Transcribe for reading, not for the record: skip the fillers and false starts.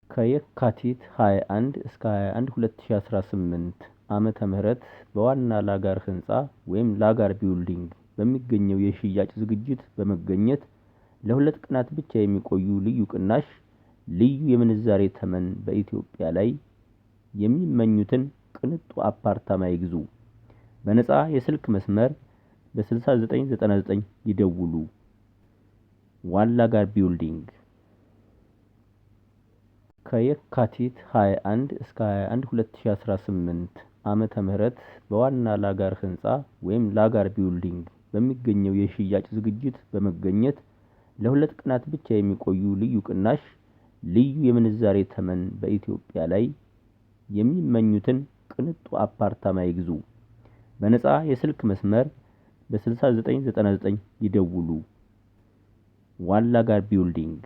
ከየካቲት 21 እስከ 21 2018 ዓመተ ምህረት በዋና ላጋር ህንፃ (ላጋር ቢልዲንግ) በሚገኘው የሽያጭ ዝግጅት በመገኘት ለ2 ቀናት ብቻ የሚቆይ ልዩ ቅናሽ ልዩ የምንዛሬ ተመን በኢትዮጵያ ላይ የሚመኙትን ቅንጡ አፓርታማ ይግዙ! በነፃ የስልክ መስመር በ6999 ይደውሉ! ዋን ላጋር ቢልዲንግ ከየካቲት 21 እስከ 21 2018 ዓመተ ምህረት በዋና ላጋር ህንፃ (ላጋር ቢልዲንግ) በሚገኘው የሽያጭ ዝግጅት በመገኘት ለ2 ቀናት ብቻ የሚቆይ ልዩ ቅናሽ ልዩ የምንዛሬ ተመን በኢትዮጵያ ላይ የሚመኙትን ቅንጡ አፓርታማ ይግዙ! በነፃ የስልክ መስመር በ6999 ይደውሉ! ዋን ላጋር ቢልዲንግ